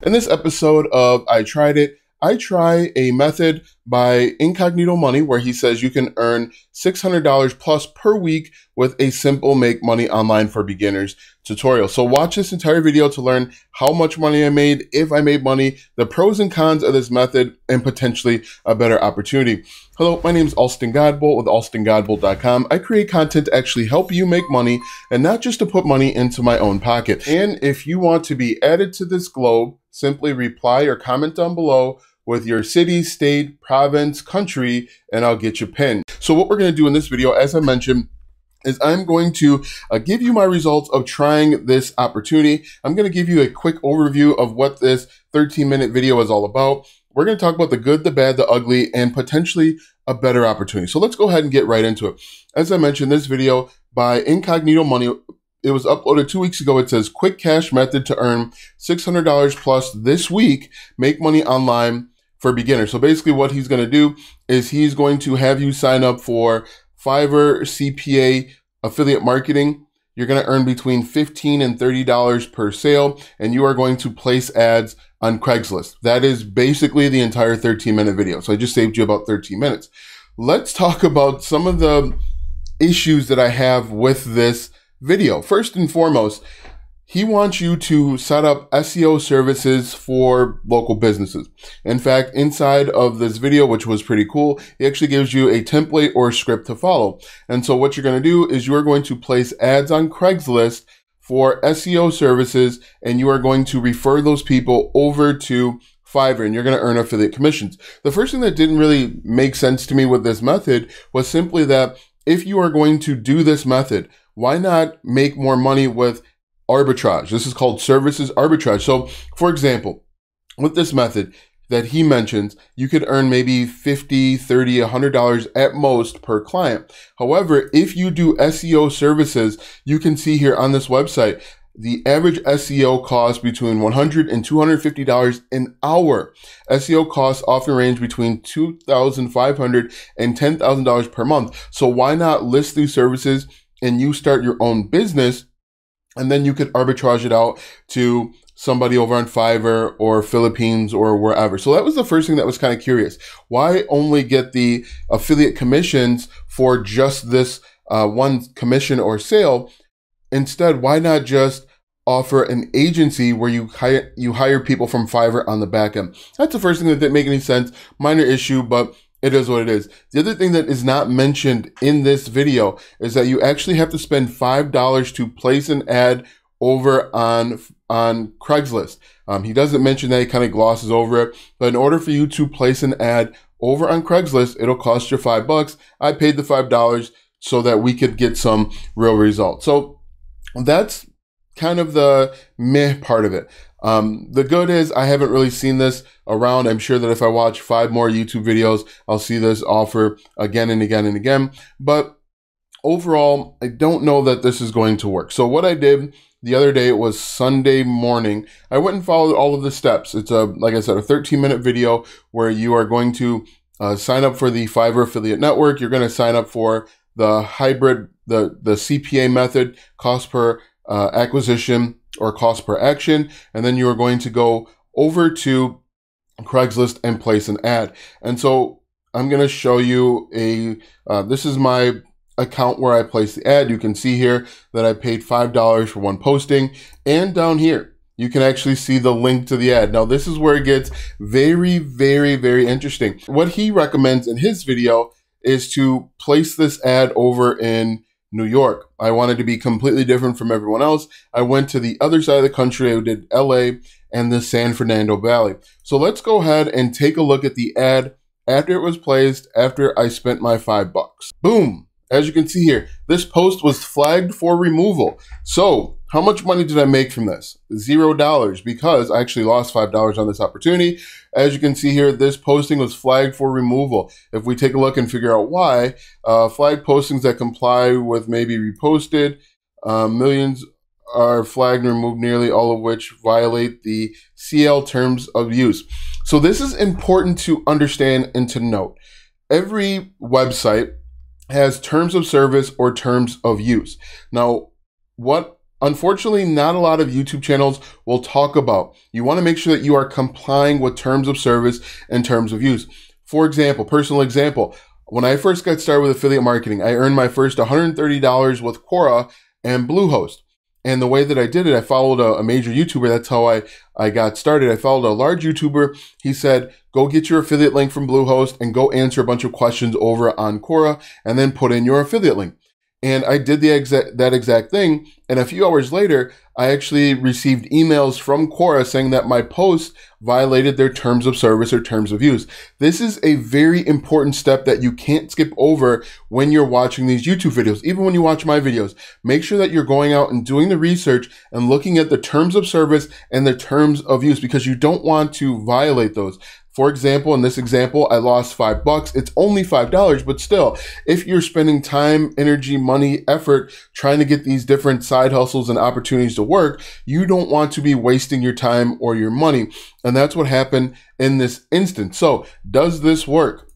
In this episode of I Tried It, I try a method by Incognito Money where he says you can earn $600 plus per week with a simple make money online for beginners tutorial. So watch this entire video to learn how much money I made, if I made money, the pros and cons of this method, and potentially a better opportunity. Hello, my name is Alston Godbolt with alstongodbolt.com. I create content to actually help you make money and not just to put money into my own pocket. And if you want to be added to this globe, simply reply or comment down below with your city, state, province, country, and I'll get you pinned. So what we're going to do in this video, as I mentioned, is I'm going to give you my results of trying this opportunity. I'm going to give you a quick overview of what this 13-minute video is all about. We're going to talk about the good, the bad, the ugly, and potentially a better opportunity. So let's go ahead and get right into it. As I mentioned, this video by Incognito Money, it was uploaded 2 weeks ago. It says quick cash method to earn $600 plus this week, make money online for beginners. So basically what he's going to do is he's going to have you sign up for Fiverr CPA affiliate marketing. You're going to earn between $15 and $30 per sale, and you are going to place ads on Craigslist. That is basically the entire 13-minute video. So I just saved you about 13 minutes. Let's talk about some of the issues that I have with this video. First and foremost, he wants you to set up SEO services for local businesses. In fact, inside of this video, which was pretty cool, he actually gives you a template or script to follow. And so what you're going to do is you are going to place ads on Craigslist for SEO services, and you are going to refer those people over to Fiverr, and you're going to earn affiliate commissions. The first thing that didn't really make sense to me with this method was simply that if you are going to do this method, why not make more money with arbitrage? This is called services arbitrage. So for example, with this method that he mentions, you could earn maybe $50, $30, $100 at most per client. However, if you do SEO services, you can see here on this website, the average SEO cost between $100 and $250 an hour. SEO costs often range between $2,500 and $10,000 per month. So why not list these services and you start your own business, and then you could arbitrage it out to somebody over on Fiverr or Philippines or wherever. So that was the first thing that was kind of curious. Why only get the affiliate commissions for just this one commission or sale? Instead, why not just offer an agency where you hire people from Fiverr on the back end? That's the first thing that didn't make any sense. Minor issue, but it is what it is. The other thing that is not mentioned in this video is that you actually have to spend $5 to place an ad over on Craigslist. He doesn't mention that, he kind of glosses over it. But in order for you to place an ad over on Craigslist, it'll cost you $5. I paid the $5 so that we could get some real results. So that's kind of the meh part of it. The good is I haven't really seen this around. I'm sure that if I watch 5 more YouTube videos, I'll see this offer again and again and again. But overall, I don't know that this is going to work. So what I did the other day, it was Sunday morning, I went and followed all of the steps. It's like I said, a 13-minute video where you are going to sign up for the Fiverr Affiliate Network. You're going to sign up for the hybrid, the CPA method, cost per acquisition or cost per action, and then you are going to go over to Craigslist and place an ad. And so I'm going to show you this is my account where I place the ad. You can see here that I paid $5 for one posting, and down here you can actually see the link to the ad. Now this is where it gets very, very, very interesting. What he recommends in his video is to place this ad over in New York. I wanted to be completely different from everyone else. I went to the other side of the country. I did LA and the San Fernando Valley. So let's go ahead and take a look at the ad after it was placed, after I spent my $5. Boom. As you can see here, this post was flagged for removal. So how much money did I make from this? $0, because I actually lost $5 on this opportunity. As you can see here, this posting was flagged for removal. If we take a look and figure out why, flagged postings that comply with may be reposted. Millions are flagged and removed, nearly all of which violate the CL terms of use. So this is important to understand and to note. Every website has terms of service or terms of use. Now, what unfortunately not a lot of YouTube channels will talk about. You want to make sure that you are complying with terms of service and terms of use. For example, personal example, when I first got started with affiliate marketing, I earned my first $130 with Quora and Bluehost. And the way that I did it, I followed a major YouTuber. That's how I got started. I followed a large YouTuber. He said, go get your affiliate link from Bluehost and go answer a bunch of questions over on Quora and then put in your affiliate link. And I did that exact thing. And a few hours later, I actually received emails from Quora saying that my post violated their terms of service or terms of use. This is a very important step that you can't skip over when you're watching these YouTube videos. Even when you watch my videos, make sure that you're going out and doing the research and looking at the terms of service and the terms of use, because you don't want to violate those. For example, in this example, I lost $5. It's only $5, but still, if you're spending time, energy, money, effort trying to get these different side hustles and opportunities to work, you don't want to be wasting your time or your money. And that's what happened in this instance. So does this work?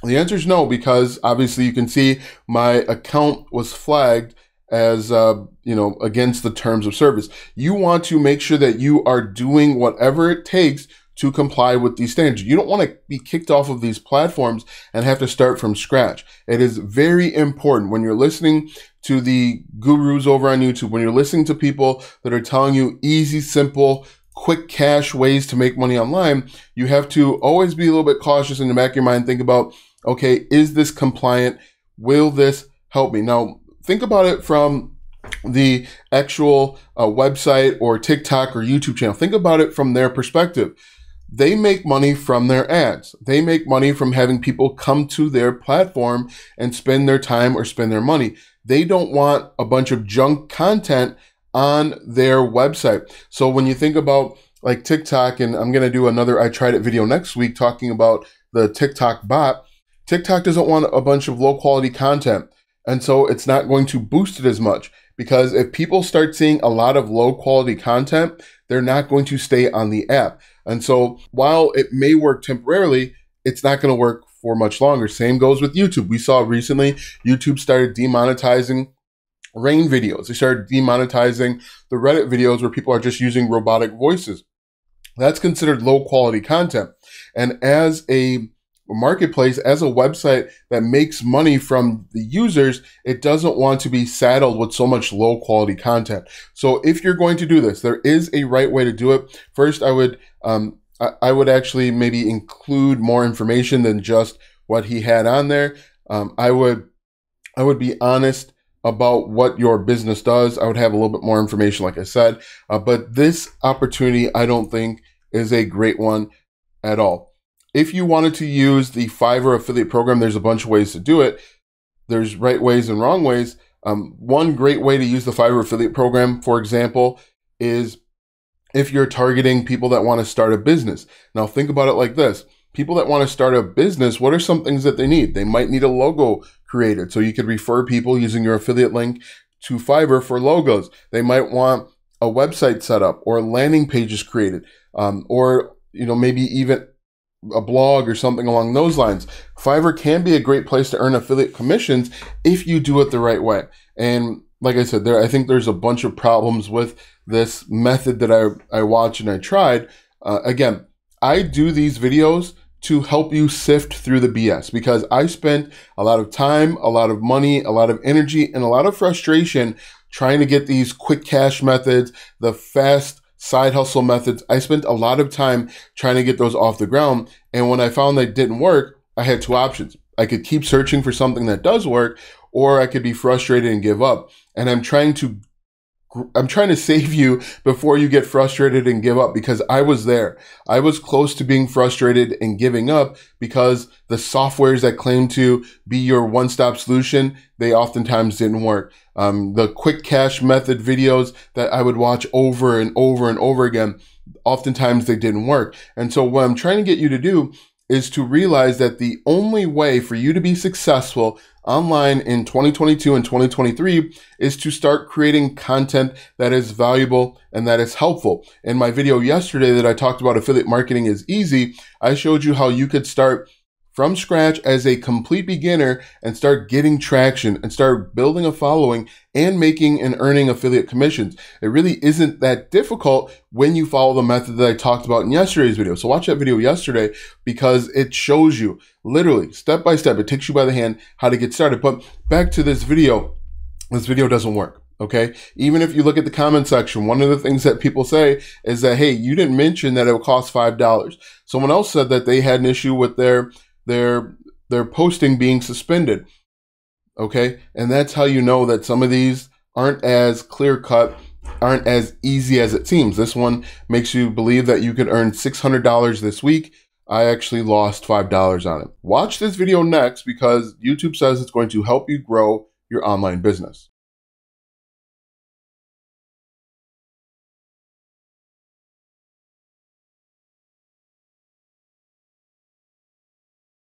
The answer is no, because obviously you can see my account was flagged as, against the terms of service. You want to make sure that you are doing whatever it takes to comply with these standards. You don't want to be kicked off of these platforms and have to start from scratch. It is very important when you're listening to the gurus over on YouTube, when you're listening to people that are telling you easy, simple, quick cash ways to make money online, you have to always be a little bit cautious in the back of your mind. Think about, okay, is this compliant? Will this help me? Now, think about it from the actual website or TikTok or YouTube channel. Think about it from their perspective. They make money from their ads. They make money from having people come to their platform and spend their time or spend their money. They don't want a bunch of junk content on their website. So when you think about like TikTok, and I'm going to do another I Tried It video next week talking about the TikTok bot, TikTok doesn't want a bunch of low quality content. And so it's not going to boost it as much, because if people start seeing a lot of low quality content, they're not going to stay on the app. And so while it may work temporarily, it's not going to work for much longer. Same goes with YouTube. We saw recently YouTube started demonetizing rain videos. They started demonetizing the Reddit videos where people are just using robotic voices. That's considered low quality content. And as a marketplace, as a website that makes money from the users, it doesn't want to be saddled with so much low quality content. So if you're going to do this, there is a right way to do it. First, I would actually maybe include more information than just what he had on there. I would be honest about what your business does. I would have a little bit more information, like I said, but this opportunity, I don't think is a great one at all. If you wanted to use the Fiverr affiliate program, there's a bunch of ways to do it. There's right ways and wrong ways. One great way to use the Fiverr affiliate program, for example, is if you're targeting people that want to start a business. Now think about it like this. People that want to start a business, what are some things that they need? They might need a logo created. So you could refer people using your affiliate link to Fiverr for logos. They might want a website set up or landing pages created, or maybe even a blog or something along those lines. Fiverr can be a great place to earn affiliate commissions if you do it the right way. And like I said, I think there's a bunch of problems with this method that I watched and I tried. Again, I do these videos to help you sift through the BS, because I spent a lot of time, a lot of money, a lot of energy, and a lot of frustration trying to get these quick cash methods, the fast side hustle methods. I spent a lot of time trying to get those off the ground. And when I found that it didn't work, I had two options. I could keep searching for something that does work, or I could be frustrated and give up. And I'm trying to save you before you get frustrated and give up, because I was there. I was close to being frustrated and giving up because the softwares that claim to be your one-stop solution, they oftentimes didn't work. The quick cash method videos that I would watch over and over and over again, oftentimes they didn't work. And so what I'm trying to get you to do is to realize that the only way for you to be successful online in 2022 and 2023 is to start creating content that is valuable and that is helpful. In my video yesterday that I talked about affiliate marketing is easy, I showed you how you could start from scratch as a complete beginner and start getting traction and start building a following and making and earning affiliate commissions. It really isn't that difficult when you follow the method that I talked about in yesterday's video. So watch that video yesterday because it shows you literally step by step. It takes you by the hand how to get started. But back to this video doesn't work. Okay. Even if you look at the comment section, one of the things that people say is that, hey, you didn't mention that it would cost $5. Someone else said that they had an issue with their posting being suspended. Okay. And that's how you know that some of these aren't as clear cut, aren't as easy as it seems. This one makes you believe that you could earn $600 this week. I actually lost $5 on it. Watch this video next because YouTube says it's going to help you grow your online business.